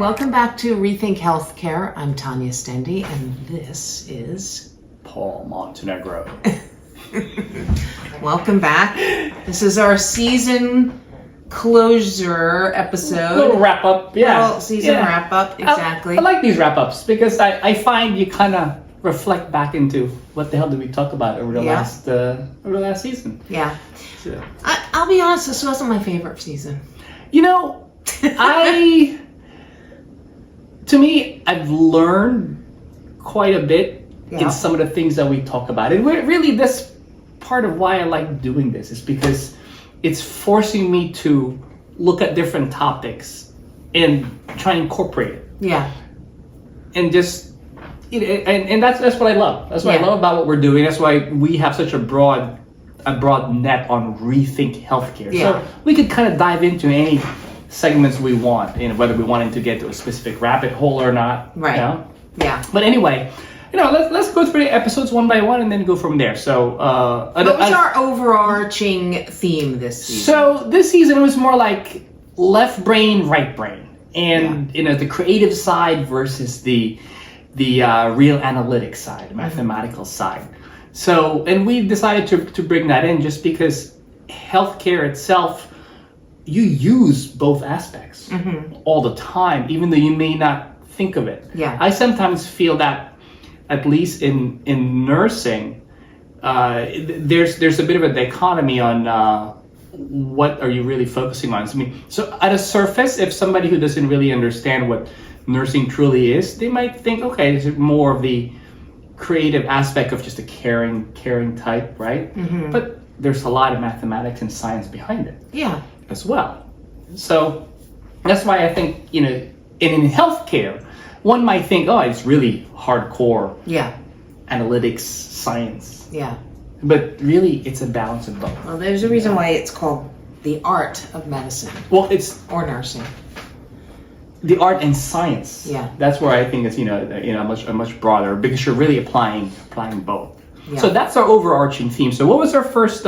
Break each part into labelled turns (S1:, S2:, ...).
S1: welcome back to Rethink Healthcare. I'm Tanya Stendy, and this is
S2: Paul Montenegro.
S1: Welcome back. This is our season closure episode.
S2: Little wrap up, yeah.
S1: Little season wrap up, exactly.
S2: I like these wrap ups because I find you kind of reflect back into what the hell did we talk about over the last season.
S1: Yeah.
S2: So.
S1: I'll be honest, this wasn't my favorite season.
S2: You know, to me, I've learned quite a bit in some of the things that we talk about. And really, this part of why I like doing this is because it's forcing me to look at different topics and try and incorporate it.
S1: Yeah.
S2: And just, and that's what I love. That's what I love about what we're doing. That's why we have such a broad net on Rethink Healthcare.
S1: Yeah.
S2: So we could kind of dive into any segments we want, whether we wanted to get to a specific rabbit hole or not.
S1: Right. Yeah.
S2: But anyway, let's go through the episodes one by one and then go from there. So,
S1: what was our overarching theme this season?
S2: So this season was more like left brain, right brain, and the creative side versus the real analytic side, mathematical side. So, and we decided to bring that in just because healthcare itself, you use both aspects all the time, even though you may not think of it.
S1: Yeah.
S2: I sometimes feel that, at least in nursing, there's a bit of a dichotomy on what are you really focusing on. So at a surface, if somebody who doesn't really understand what nursing truly is, they might think, okay, is it more of the creative aspect of just a caring type, right? Mm-hmm. But there's a lot of mathematics and science behind it.
S1: Yeah.
S2: As well. So that's why I think, in healthcare, one might think, oh, it's really hardcore analytics, science.
S1: Yeah.
S2: But really, it's a balance of both.
S1: Well, there's a reason why it's called the art of medicine.
S2: Well, it's...
S1: Or nursing.
S2: The art and science.
S1: Yeah.
S2: That's where I think it's, a much broader, because you're really applying both.
S1: Yeah.
S2: So that's our overarching theme. So what was our first...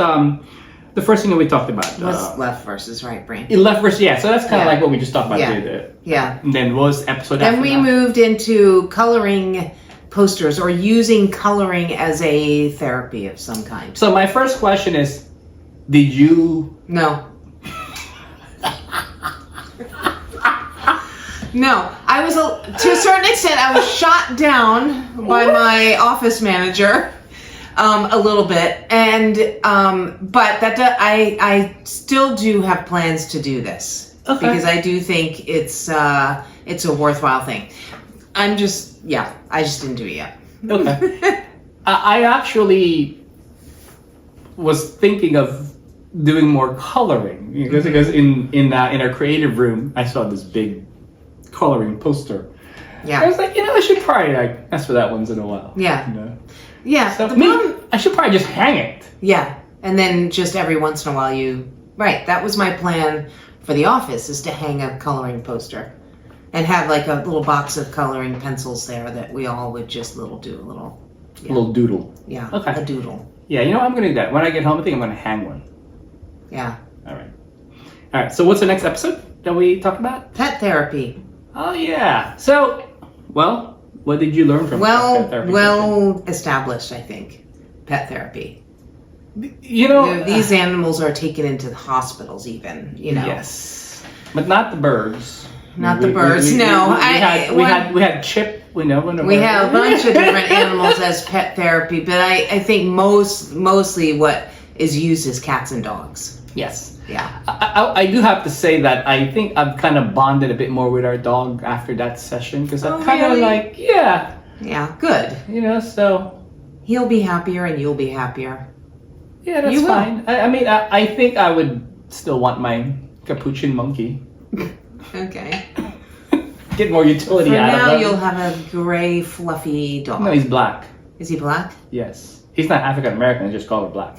S2: the first thing that we talked about
S1: was left versus right brain.
S2: Left versus So that's kind of like what we just talked about.
S1: Yeah.
S2: And then what was the episode
S1: then
S2: after
S1: we
S2: that?
S1: moved into coloring posters or using coloring as a therapy of some kind.
S2: So my first question is, did you?
S1: No. No, I was to a certain extent. I was shot down by my office manager. A little bit, and but I still do have plans to do this because I do think it's a worthwhile thing. I just didn't do it yet.
S2: Okay. I actually was thinking of doing more coloring because in our creative room I saw this big coloring poster.
S1: Yeah.
S2: I was like, I should probably mess with that once in a while.
S1: Yeah. Yeah.
S2: So I should probably just hang it.
S1: Yeah. And then just every once in a while that was my plan for the office, is to hang a coloring poster and have like a little box of coloring pencils there that we all would just do a little. Yeah.
S2: Little doodle.
S1: Yeah.
S2: Okay.
S1: A doodle.
S2: Yeah, I'm going to do that. When I get home, I think I'm going to hang one.
S1: Yeah.
S2: All right. So what's the next episode that we talk about?
S1: Pet therapy.
S2: Oh, yeah. So, what did you learn from pet therapy?
S1: Well established, I think, pet therapy. These animals are taken into the hospitals even,
S2: Yes. But not the birds.
S1: Not the birds, no.
S2: We had Chip,
S1: we have a bunch of different animals as pet therapy, but I think mostly what is used is cats and dogs.
S2: Yes.
S1: Yeah.
S2: I do have to say that I think I've kind of bonded a bit more with our dog after that session because I'm kind of like,
S1: Yeah, good.
S2: So...
S1: He'll be happier and you'll be happier.
S2: Yeah, that's fine. I think I would still want my capuchin monkey.
S1: Okay.
S2: Get more utility out of him.
S1: For now, you'll have a gray, fluffy dog.
S2: No, he's black.
S1: Is he black?
S2: Yes. He's not African American, I just call it black.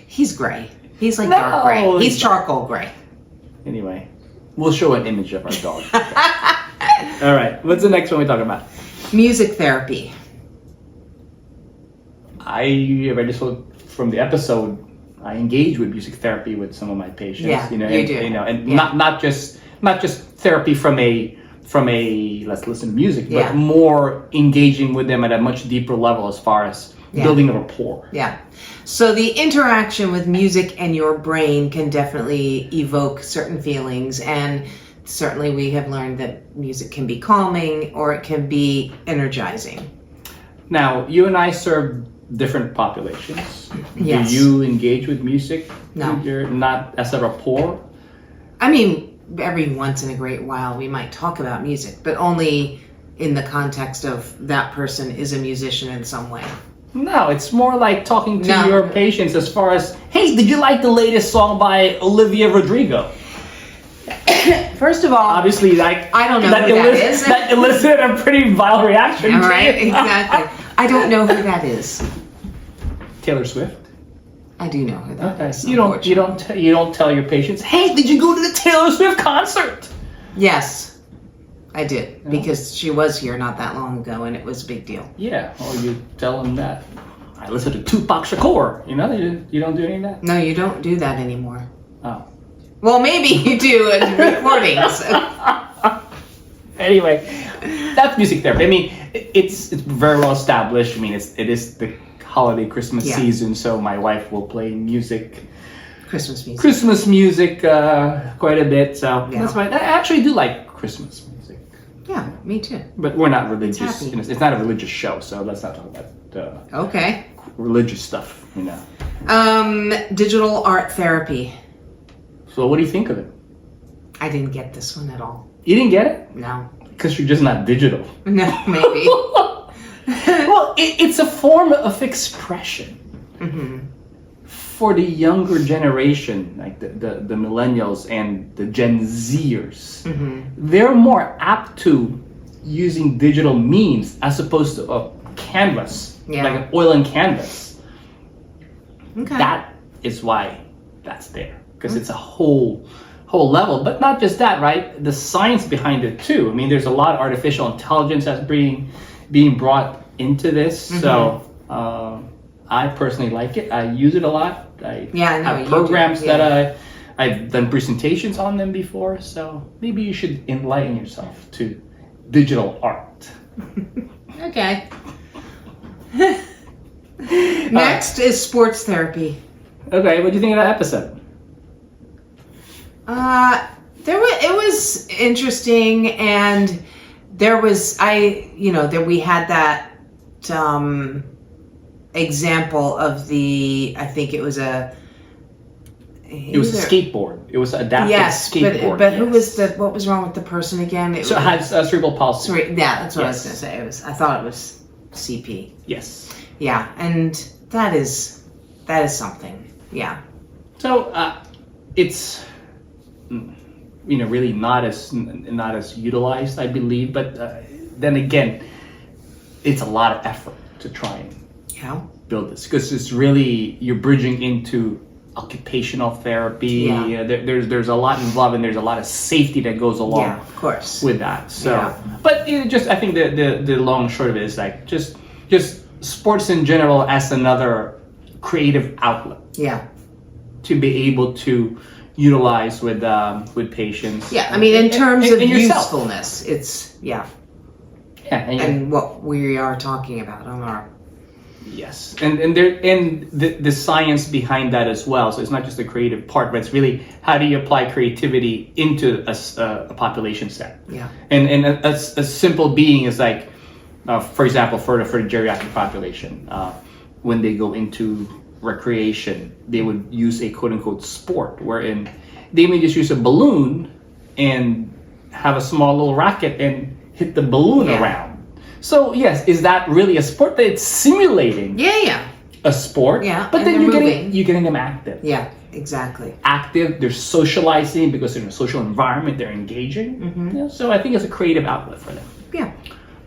S1: He's gray. He's like dark gray. He's charcoal gray.
S2: Anyway, we'll show an image of our dog. All right. What's the next one we're talking about?
S1: Music therapy.
S2: I already saw from the episode, I engage with music therapy with some of my patients.
S1: Yeah,
S2: you
S1: do.
S2: And not just not just therapy from a let's listen to music,
S1: Yeah.
S2: but more engaging with them at a much deeper level as far as building a rapport.
S1: Yeah. So the interaction with music and your brain can definitely evoke certain feelings, and certainly we have learned that music can be calming or it can be energizing.
S2: Now, you and I serve different populations.
S1: Yes.
S2: Do you engage with music?
S1: No.
S2: You're not as a rapport?
S1: I mean, every once in a great while we might talk about music, but only in the context of that person is a musician in some way.
S2: No, it's more like talking to
S1: No.
S2: your patients as far as, hey, did you like the latest song by Olivia Rodrigo?
S1: First of all,
S2: Obviously, like
S1: I don't know who that is.
S2: That elicited a pretty vile reaction.
S1: all
S2: to
S1: right,
S2: you.
S1: exactly. I don't know who that is.
S2: Taylor Swift.
S1: I do know who that is.
S2: You don't tell your patients, hey, did you go to the Taylor Swift concert?
S1: Yes, I did, because she was here not that long ago, and it was a big deal.
S2: Yeah, or you tell them that I listened to Tupac Shakur. You know, you don't do any of that.
S1: No, you don't do that anymore.
S2: Oh.
S1: Well, maybe you do in recordings.
S2: Anyway, that's music therapy. I mean, it's very well established. I mean, it is the holiday Christmas season, so my wife will play
S1: Christmas music.
S2: Christmas music quite a bit. So that's why I actually do like Christmas music.
S1: Yeah, me too.
S2: But we're not religious.
S1: happy.
S2: It's not a religious show, so let's not talk about
S1: Okay.
S2: religious stuff. You know.
S1: Digital art therapy.
S2: So what do you think of it?
S1: I didn't get this one at all.
S2: You didn't get it
S1: No.
S2: because you're just not digital.
S1: No, maybe.
S2: Well, it's a form of expression for the younger generation, like the millennials and the Gen Zers. They're more apt to using digital means as opposed to a canvas,
S1: Yeah.
S2: like an oil and canvas.
S1: Okay.
S2: That is why that's there, because it's a whole level. But not just that, right? The science behind it too. I mean, there's a lot of artificial intelligence that's being brought into this. So I personally like it. I use it a lot. I have
S1: you
S2: programs
S1: do. Yeah.
S2: that I've done presentations on them before. So maybe you should enlighten yourself to digital art.
S1: Okay. Next is sports therapy.
S2: Okay, what do you think of that episode?
S1: It was interesting, and there was that we had that example of I think it was a
S2: skateboard. It was an adaptive skateboard.
S1: but who was what was wrong with the person again?
S2: So it had cerebral palsy.
S1: Yeah, that's what I was
S2: Yes.
S1: gonna say. I thought it was CP.
S2: Yes.
S1: Yeah, and that is something. Yeah.
S2: So it's really not as utilized, I believe. But then again, it's a lot of effort to try and build this, because it's really, you're bridging into occupational therapy.
S1: Yeah.
S2: There's a lot involved, and there's a lot of safety that goes along
S1: Of course.
S2: with that. So,
S1: Yeah.
S2: but I think the long and short of it is like just sports in general as another creative outlet
S1: Yeah.
S2: to be able to utilize with patients.
S1: Yeah, I mean, in terms of
S2: and yourself.
S1: usefulness, it's
S2: Yeah, and,
S1: and what we are talking about on our
S2: yes, and the science behind that as well. So it's not just the creative part, but it's really how do you apply creativity into a population set.
S1: Yeah.
S2: And a simple being is like, for example, for the geriatric population, when they go into recreation, they would use a quote-unquote sport, wherein they may just use a balloon and have a small little racket and hit the balloon around. So yes, is that really a sport? That it's simulating a sport.
S1: Yeah,
S2: But
S1: and
S2: then
S1: they're
S2: you're getting them active.
S1: Yeah, exactly.
S2: Active, they're socializing because they're in a social environment, they're engaging. Yeah, so I think it's a creative outlet for them.
S1: Yeah.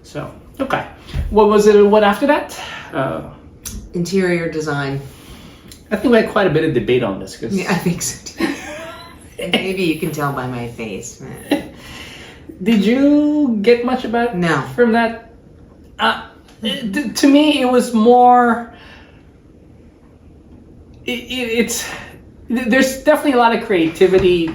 S2: So, okay. What was it? What after that?
S1: Interior design.
S2: I think we had quite a bit of debate on this. Cause
S1: Yeah, I think so too. Maybe you can tell by my face.
S2: Did you get much about
S1: No.
S2: from that? To me, it was more. It's there's definitely a lot of creativity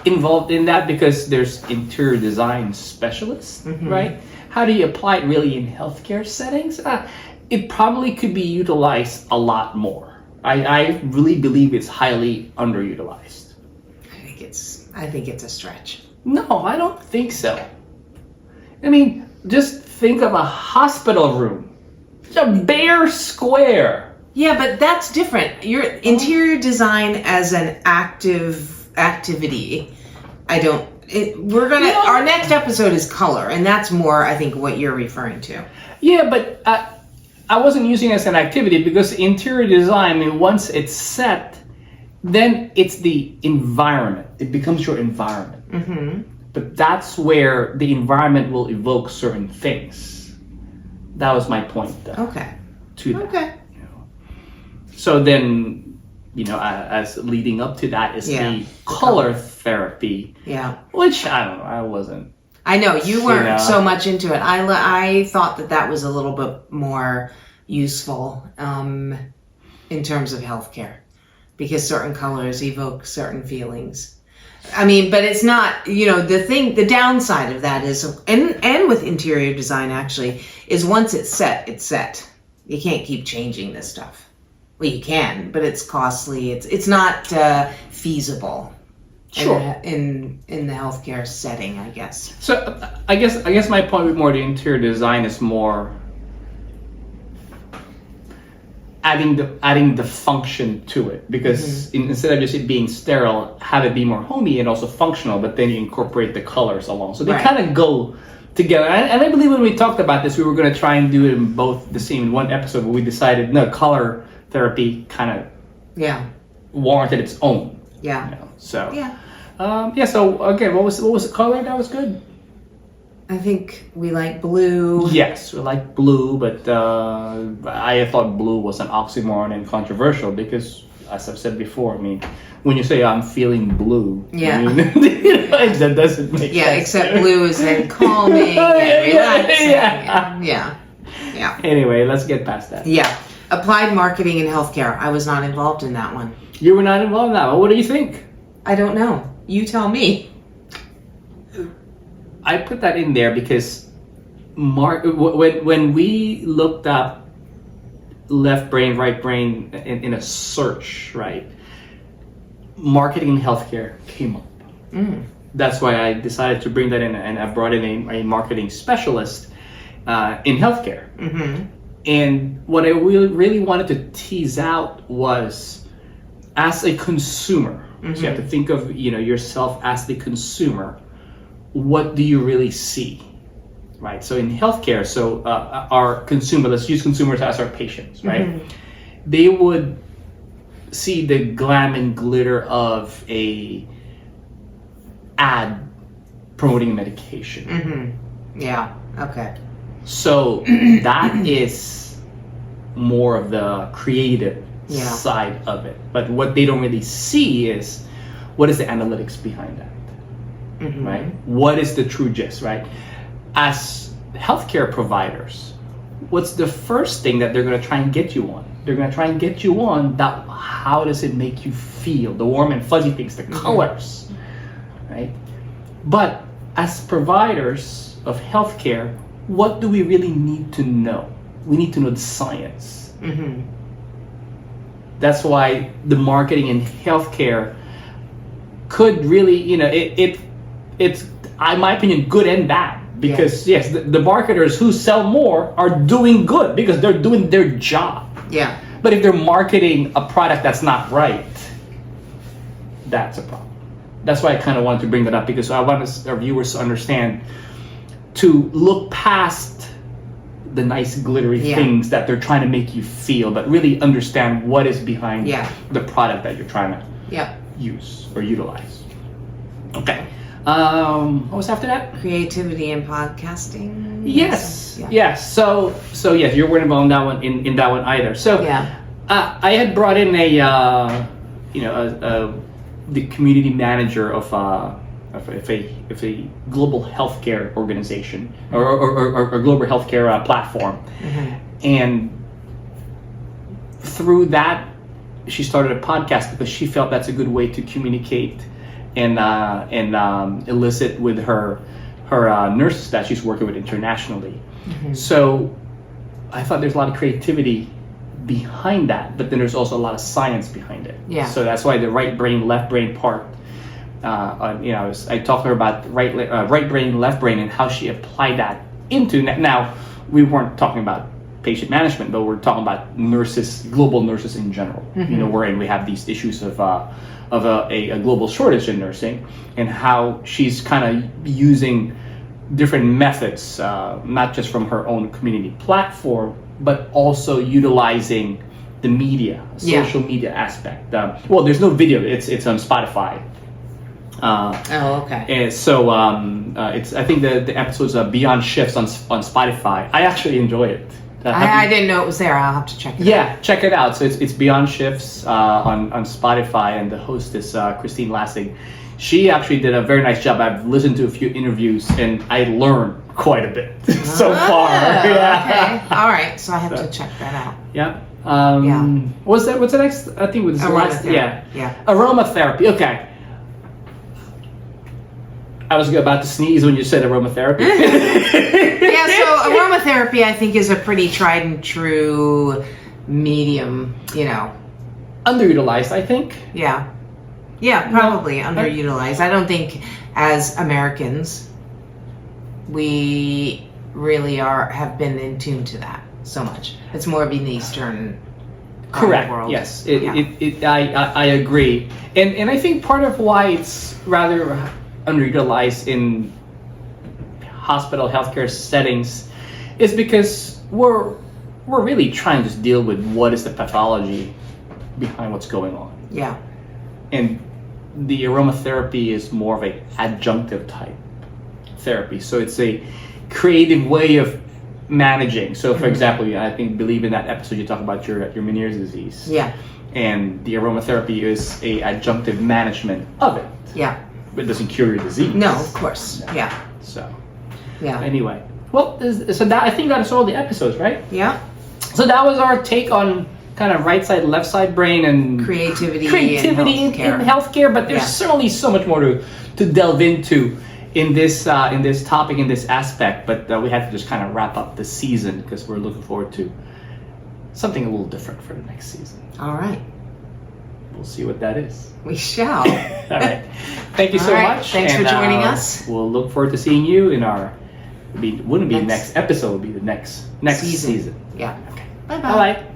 S2: involved in that because there's interior design specialists, right? How do you apply it really in healthcare settings? It probably could be utilized a lot more. I really believe it's highly underutilized.
S1: I think it's a stretch.
S2: No, I don't think so. I mean, just think of a hospital room. It's a bare square.
S1: Yeah, but that's different. Your interior design as an activity. Our next episode is color, and that's more, I think, what you're referring to.
S2: Yeah, but I wasn't using it as an activity because interior design, I mean, once it's set, then it's the environment. It becomes your environment. But that's where the environment will evoke certain things. That was my point.
S1: Okay.
S2: To that.
S1: Okay.
S2: You know. So then, as leading up to that is the color therapy.
S1: Yeah.
S2: Which I don't know. I wasn't.
S1: I know you weren't so much into it. I thought that was a little bit more useful in terms of healthcare because certain colors evoke certain feelings. I mean, but it's not, the downside of that is, and with interior design actually, is once it's set, it's set. You can't keep changing this stuff. Well, you can, but it's costly. It's not feasible.
S2: Sure.
S1: In the healthcare setting, I guess.
S2: So I guess my point with more the interior design is more adding the function to it because instead of just it being sterile, have it be more homey and also functional, but then you incorporate the colors along. So they kind of go together. And I believe when we talked about this, we were going to try and do it in both the same in one episode, but we decided no, color therapy kind of warranted its own.
S1: Yeah.
S2: So so again, what was the color? That was good.
S1: I think we like blue.
S2: Yes, we like blue, but I thought blue was an oxymoron and controversial because, as I've said before, I mean, when you say I'm feeling blue, I mean, that doesn't make sense.
S1: Yeah, except blue is then calming and relaxing. Yeah.
S2: Anyway, let's get past that.
S1: Yeah. Applied marketing in healthcare. I was not involved in that one.
S2: You were not involved in that one. What do you think?
S1: I don't know. You tell me.
S2: I put that in there because when we looked up left brain, right brain in a search, right, marketing in healthcare came up. That's why I decided to bring that in, and I brought in a marketing specialist in healthcare. And what I really wanted to tease out was, as a consumer, so you have to think of yourself as the consumer. What do you really see, right? So in healthcare, our consumer, let's use consumers as our patients, right? They would see the glam and glitter of a ad promoting medication.
S1: Yeah. Okay.
S2: So that is more of the creative side of it. But what they don't really see is what is the analytics behind that. Right? What is the true gist, right? As healthcare providers, what's the first thing that they're going to try and get you on? They're going to try and get you on that how does it make you feel? The warm and fuzzy things, the colors, right? But as providers of healthcare, what do we really need to know? We need to know the science. That's why the marketing in healthcare could really, it's, in my opinion, good and bad. Because yes, the marketers who sell more are doing good because they're doing their job.
S1: Yeah.
S2: But if they're marketing a product that's not right, that's a problem. That's why I kind of wanted to bring that up because I want our viewers to understand to look past the nice glittery things that they're trying to make you feel, but really understand what is behind the product that you're trying to use or utilize. Okay. What was after that?
S1: Creativity in podcasting.
S2: Yes. So yes, you weren't involved in that one in that one either. So I had brought in the community manager of a global healthcare organization or global healthcare platform, and through that she started a podcast because she felt that's a good way to communicate and elicit with her nurses that she's working with internationally.
S1: Mm-hmm.
S2: So I thought there's a lot of creativity behind that, but then there's also a lot of science behind it.
S1: Yeah.
S2: So that's why the right brain, left brain part. I talked to her about right brain, left brain, and how she applied that into. Now, we weren't talking about patient management, but we're talking about nurses, global nurses in general.
S1: Mm-hmm.
S2: Wherein we have these issues of a global shortage in nursing, and how she's kind of using different methods, not just from her own community platform, but also utilizing the media, social media aspect. Well, there's no video; it's on Spotify.
S1: Okay.
S2: And so it's I think the episodes are Beyond Shifts on Spotify. I actually enjoy it.
S1: I didn't know it was there. I'll have to check it out.
S2: Yeah, check it out. So it's Beyond Shifts on Spotify, and the host is Christine Lassig. She actually did a very nice job. I've listened to a few interviews, and I learned quite a bit so far. Yeah.
S1: Okay. All right. So I have to check that out.
S2: Yeah.
S1: Yeah.
S2: What's the next? I think it was the last.
S1: Aromatherapy.
S2: Yeah. Aromatherapy. Okay. I was about to sneeze when you said aromatherapy.
S1: Yeah, so aromatherapy, I think, is a pretty tried and true medium,
S2: Underutilized, I think.
S1: Yeah. Yeah, probably underutilized. I don't think as Americans we really have been in tune to that so much. It's more of an Eastern
S2: Correct.
S1: world.
S2: Yes. I agree. And I think part of why it's rather underutilized in hospital healthcare settings is because we're really trying to just deal with what is the pathology behind what's going on.
S1: Yeah.
S2: And the aromatherapy is more of a adjunctive type therapy. So it's a creative way of managing. So for example, believe in that episode you talk about your Meniere's disease.
S1: Yeah.
S2: And the aromatherapy is a adjunctive management of it.
S1: Yeah.
S2: But it doesn't cure your disease.
S1: No, of course. Yeah.
S2: So
S1: Yeah.
S2: anyway, well, so that I think that's all the episodes, right?
S1: Yeah.
S2: So that was our take on kind of right side, left side brain and
S1: Creativity
S2: in healthcare. But there's certainly so much more to delve into in this topic, in this aspect. But we have to just kind of wrap up the season because we're looking forward to something a little different for the next season.
S1: All right.
S2: We'll see what that is.
S1: We shall.
S2: All right. Thank you so much.
S1: Thanks for joining us.
S2: We'll look forward to seeing you in our. Wouldn't be the next episode. It'll be the next season.
S1: Yeah.
S2: Okay.
S1: Bye-bye.
S2: Bye.